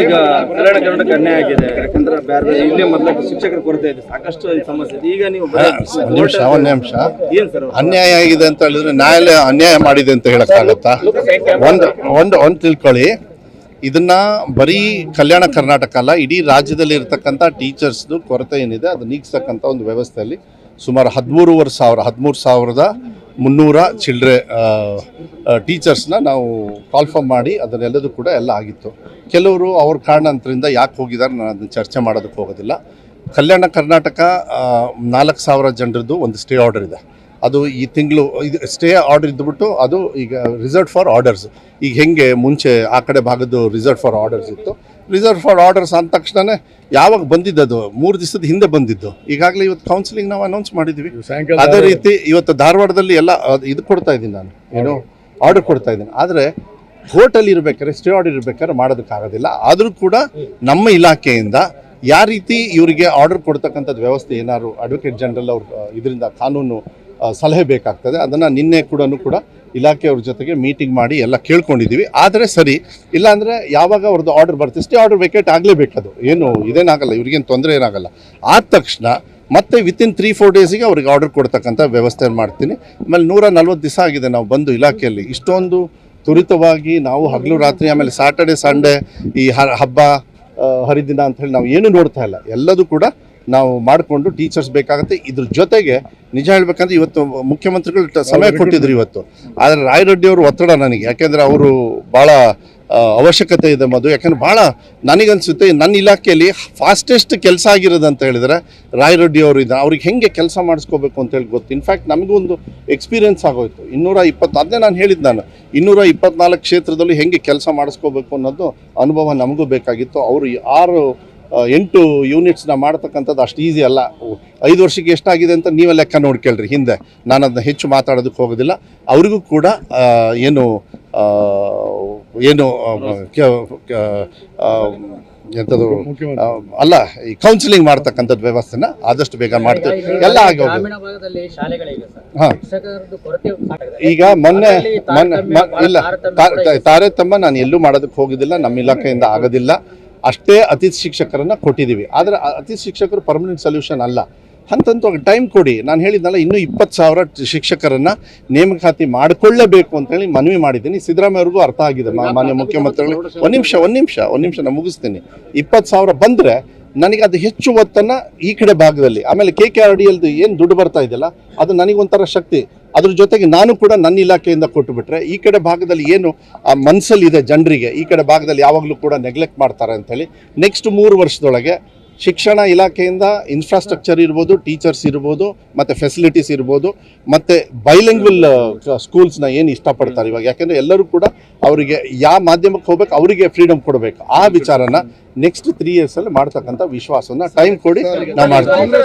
ಈಗ ಕಲ್ಯಾಣ ಕರ್ನಾಟಕ ಅನ್ಯಾಯ ಆಗಿದೆ. ಯಾಕಂದ್ರೆ ಬೇರೆ ಇಲ್ಲೇ ಮೊದಲ ಶಿಕ್ಷಕರ ಕೊರತೆ ಇದೆ, ಸಾಕಷ್ಟು ಸಮಸ್ಯೆ ಇದೆ. ಈಗ ನೀವು ಒಂದು ನಿಮಿಷ ಏನ್ ಸರ್ ಅನ್ಯಾಯ ಆಗಿದೆ ಅಂತ ಹೇಳಿದ್ರೆ ನ್ಯಾಯಾಲಯ ಅನ್ಯಾಯ ಮಾಡಿದೆ ಅಂತ ಹೇಳಕ್ಕಾಗತ್ತಾ? ಒಂದು ತಿಳ್ಕೊಳ್ಳಿ, ಇದನ್ನ ಬರೀ ಕಲ್ಯಾಣ ಕರ್ನಾಟಕ ಅಲ್ಲ, ಇಡೀ ರಾಜ್ಯದಲ್ಲಿ ಇರತಕ್ಕಂಥ ಟೀಚರ್ಸ್ದು ಕೊರತೆ ಏನಿದೆ ಅದು ನೀಗಿಸ್ತಕ್ಕಂಥ ಒಂದು ವ್ಯವಸ್ಥೆಯಲ್ಲಿ ಸುಮಾರು 13,300 ಚಿಲ್ಡ್ರೆ ಟೀಚರ್ಸ್ನ ನಾವು ಕಾಲ್ಫರ್ಮ್ ಮಾಡಿ ಅದನ್ನೆಲ್ಲದೂ ಕೂಡ ಎಲ್ಲ ಆಗಿತ್ತು. ಕೆಲವರು ಅವ್ರ ಕಾರಣಾಂತರದಿಂದ ಯಾಕೆ ಹೋಗಿದ್ದಾರೆ ನಾನು ಅದನ್ನು ಚರ್ಚೆ ಮಾಡೋದಕ್ಕೆ ಹೋಗೋದಿಲ್ಲ. ಕಲ್ಯಾಣ ಕರ್ನಾಟಕ 4,000 ಜನರದ್ದು ಒಂದು ಸ್ಟೇ ಆರ್ಡರ್ ಇದೆ. ಅದು ಈ ತಿಂಗಳು ಇದು ಸ್ಟೇ ಆರ್ಡರ್ ಇದ್ದುಬಿಟ್ಟು ಅದು ಈಗ ರಿಸರ್ವ್ ಫಾರ್ ಆರ್ಡರ್ಸ್. ಈಗ ಹೆಂಗೆ ಮುಂಚೆ ಆ ಕಡೆ ಭಾಗದ್ದು ರಿಸರ್ವ್ ಫಾರ್ ಆರ್ಡರ್ಸ್ ಇತ್ತು, ರಿಸರ್ವ್ ಫಾರ್ ಆರ್ಡರ್ಸ್ ಅಂದ ತಕ್ಷಣ ಯಾವಾಗ ಬಂದಿದ್ದದು 3 ದಿವಸದ ಹಿಂದೆ ಬಂದಿದ್ದು. ಈಗಾಗಲೇ ಇವತ್ತು ಕೌನ್ಸಿಲಿಂಗ್ ನಾವು ಅನೌನ್ಸ್ ಮಾಡಿದ್ದೀವಿ. ಅದೇ ರೀತಿ ಇವತ್ತು ಧಾರವಾಡದಲ್ಲಿ ಎಲ್ಲ ಇದು ಕೊಡ್ತಾ ಇದ್ದೀನಿ, ನಾನು ಏನು ಆರ್ಡರ್ ಕೊಡ್ತಾ ಇದ್ದೀನಿ. ಆದರೆ ಕೋರ್ಟಲ್ಲಿ ಇರಬೇಕಾದ್ರೆ ಸ್ಟೇ ಆರ್ಡರ್ ಇರಬೇಕಾದ್ರೆ ಮಾಡೋದಕ್ಕಾಗೋದಿಲ್ಲ. ಆದರೂ ಕೂಡ ನಮ್ಮ ಇಲಾಖೆಯಿಂದ ಯಾವ ರೀತಿ ಇವರಿಗೆ ಆರ್ಡರ್ ಕೊಡ್ತಕ್ಕಂಥದ್ದು ವ್ಯವಸ್ಥೆ ಏನಾದ್ರು ಅಡ್ವೊಕೇಟ್ ಜನರಲ್ ಅವ್ರ ಇದರಿಂದ ಕಾನೂನು ಸಲಹೆ ಬೇಕಾಗ್ತದೆ. ಅದನ್ನು ನಿನ್ನೆ ಕೂಡ ಇಲಾಖೆಯವ್ರ ಜೊತೆಗೆ ಮೀಟಿಂಗ್ ಮಾಡಿ ಎಲ್ಲ ಕೇಳ್ಕೊಂಡಿದ್ದೀವಿ. ಆದರೆ ಸರಿ ಇಲ್ಲ ಅಂದರೆ ಯಾವಾಗ ಅವ್ರದ್ದು ಆರ್ಡರ್ ಬರುತ್ತೆ, ಸ್ಟೇ ಆರ್ಡರ್ ವೇಕೇಟ್ ಆಗಲೇಬೇಕದು, ಏನು ಇದೇನಾಗಲ್ಲ, ಇವ್ರಿಗೇನು ತೊಂದರೆ ಏನಾಗಲ್ಲ. ಆದ ತಕ್ಷಣ ಮತ್ತೆ ವಿತಿನ್ 3-4 ಡೇಸಿಗೆ ಅವ್ರಿಗೆ ಆರ್ಡರ್ ಕೊಡ್ತಕ್ಕಂಥ ವ್ಯವಸ್ಥೆ ಮಾಡ್ತೀನಿ. ಆಮೇಲೆ 140 ದಿವಸ ಆಗಿದೆ ನಾವು ಬಂದು ಇಲಾಖೆಯಲ್ಲಿ. ಇಷ್ಟೊಂದು ತ್ವರಿತವಾಗಿ ನಾವು ಹಗಲು ರಾತ್ರಿ, ಆಮೇಲೆ ಸ್ಯಾಟರ್ಡೆ ಸಂಡೇ ಈ ಹಬ್ಬ ಹರಿದಿನ ಅಂತ ಹೇಳಿ ನಾವು ಏನು ನೋಡ್ತಾ ಇಲ್ಲ. ಎಲ್ಲದೂ ಕೂಡ ನಾವು ಮಾಡಿಕೊಂಡು ಟೀಚರ್ಸ್ ಬೇಕಾಗುತ್ತೆ. ಇದ್ರ ಜೊತೆಗೆ ನಿಜ ಹೇಳ್ಬೇಕಂದ್ರೆ ಇವತ್ತು ಮುಖ್ಯಮಂತ್ರಿಗಳು ಸಮಯ ಕೊಟ್ಟಿದ್ರು ಇವತ್ತು. ಆದರೆ ರಾಯರೆಡ್ಡಿ ಅವರು ಒತ್ತಡ ನನಗೆ, ಯಾಕೆಂದರೆ ಅವರು ಭಾಳ ಅವಶ್ಯಕತೆ ಇದೆ ಮಧು. ಯಾಕೆಂದ್ರೆ ಭಾಳ ನನಗನ್ಸುತ್ತೆ ನನ್ನ ಇಲಾಖೆಯಲ್ಲಿ ಫಾಸ್ಟೆಸ್ಟ್ ಕೆಲಸ ಆಗಿರೋದು ಅಂತ ಹೇಳಿದರೆ ರಾಯರೆಡ್ಡಿ ಅವರು ಇದ್ದಾರೆ. ಅವ್ರಿಗೆ ಹೆಂಗೆ ಕೆಲಸ ಮಾಡಿಸ್ಕೋಬೇಕು ಅಂತೇಳಿ ಗೊತ್ತು. ಇನ್ಫ್ಯಾಕ್ಟ್ ನಮಗೂ ಒಂದು ಎಕ್ಸ್ಪೀರಿಯನ್ಸ್ ಆಗೋಯ್ತು. 220 ಅದನ್ನೇ ನಾನು ಹೇಳಿದ್ದು, ನಾನು 224 ಕ್ಷೇತ್ರದಲ್ಲಿ ಹೆಂಗೆ ಕೆಲಸ ಮಾಡಿಸ್ಕೋಬೇಕು ಅನ್ನೋದು ಅನುಭವ ನಮಗೂ ಬೇಕಾಗಿತ್ತು. ಅವರು 8 ಯೂನಿಟ್ಸ್ನ ಮಾಡ್ತಕ್ಕಂಥದ್ದು ಅಷ್ಟು ಈಸಿ ಅಲ್ಲ. 5 ವರ್ಷಕ್ಕೆ ಎಷ್ಟಾಗಿದೆ ಅಂತ ನೀವೇ ಲೆಕ್ಕ ನೋಡ್ಕೇಳ್ರಿ ಹಿಂದೆ. ನಾನು ಅದನ್ನ ಹೆಚ್ಚು ಮಾತಾಡೋದಕ್ಕೆ ಹೋಗೋದಿಲ್ಲ. ಅವರಿಗೂ ಕೂಡ ಎಂಥದ್ದು ಅಲ್ಲ, ಈ ಕೌನ್ಸಿಲಿಂಗ್ ಮಾಡ್ತಕ್ಕಂಥದ್ದು ವ್ಯವಸ್ಥೆನ ಆದಷ್ಟು ಬೇಗ ಮಾಡ್ತೀವಿ. ಎಲ್ಲ ಆಗೋದು. ಹಾಂ, ಈಗ ಮೊನ್ನೆ ಇಲ್ಲ ತಾರತಮ್ಯ ನಾನು ಎಲ್ಲೂ ಮಾಡೋದಕ್ಕೆ ಹೋಗೋದಿಲ್ಲ, ನಮ್ಮ ಇಲಾಖೆಯಿಂದ ಆಗೋದಿಲ್ಲ. ಅಷ್ಟೇ ಅತಿಥಿ ಶಿಕ್ಷಕರನ್ನು ಕೊಟ್ಟಿದ್ದೀವಿ. ಆದರೆ ಅತಿಥಿ ಶಿಕ್ಷಕರು ಪರ್ಮನೆಂಟ್ ಸೊಲ್ಯೂಷನ್ ಅಲ್ಲ. ಹಂತಂತ ಟೈಮ್ ಕೊಡಿ. ನಾನು ಹೇಳಿದ್ನಲ್ಲ, ಇನ್ನೂ 20,000 ಶಿಕ್ಷಕರನ್ನು ನೇಮಕಾತಿ ಮಾಡಿಕೊಳ್ಳಲೇಬೇಕು ಅಂತೇಳಿ ಮನವಿ ಮಾಡಿದ್ದೀನಿ. ಸಿದ್ದರಾಮಯ್ಯ ಅವ್ರಿಗೂ ಅರ್ಥ ಆಗಿದೆ, ಮಾನ್ಯ ಮುಖ್ಯಮಂತ್ರಿಗಳು. ಒಂದು ನಿಮಿಷ ನಾನು ಮುಗಿಸ್ತೀನಿ. 20,000 ಬಂದರೆ ನನಗೆ ಅದು ಹೆಚ್ಚು ಒತ್ತನ್ನು ಈ ಕಡೆ ಭಾಗದಲ್ಲಿ, ಆಮೇಲೆ KKRDLದು ಏನು ದುಡ್ಡು ಬರ್ತಾ ಇದೆಯಲ್ಲ ಅದು ನನಗೊಂಥರ ಶಕ್ತಿ. ಅದ್ರ ಜೊತೆಗೆ ನಾನು ಕೂಡ ನನ್ನ ಇಲಾಖೆಯಿಂದ ಕೊಟ್ಟುಬಿಟ್ರೆ ಈ ಕಡೆ ಭಾಗದಲ್ಲಿ ಏನು ಆ ಮನಸ್ಸಲ್ಲಿದೆ ಜನರಿಗೆ, ಈ ಕಡೆ ಭಾಗದಲ್ಲಿ ಯಾವಾಗಲೂ ಕೂಡ ನೆಗ್ಲೆಕ್ಟ್ ಮಾಡ್ತಾರೆ ಅಂಥೇಳಿ ನೆಕ್ಸ್ಟ್ 3 ವರ್ಷದೊಳಗೆ ಶಿಕ್ಷಣ ಇಲಾಖೆಯಿಂದ ಇನ್ಫ್ರಾಸ್ಟ್ರಕ್ಚರ್ ಇರ್ಬೋದು, ಟೀಚರ್ಸ್ ಇರ್ಬೋದು, ಮತ್ತು ಫೆಸಿಲಿಟೀಸ್ ಇರ್ಬೋದು, ಮತ್ತು ಬೈಲಿಂಗ್ವಲ್ ಸ್ಕೂಲ್ಸ್ನ ಏನು ಇಷ್ಟಪಡ್ತಾರೆ ಇವಾಗ. ಯಾಕೆಂದರೆ ಎಲ್ಲರೂ ಕೂಡ ಅವರಿಗೆ ಯಾವ ಮಾಧ್ಯಮಕ್ಕೆ ಹೋಗ್ಬೇಕು ಅವರಿಗೆ ಫ್ರೀಡಮ್ ಕೊಡಬೇಕು. ಆ ವಿಚಾರನ ನೆಕ್ಸ್ಟ್ 3 ಇಯರ್ಸಲ್ಲಿ ಮಾಡ್ತಕ್ಕಂಥ ವಿಶ್ವಾಸವನ್ನು ಟೈಮ್ ಕೊಡಿ ನಾವು ಮಾಡ್ತೀವಿ.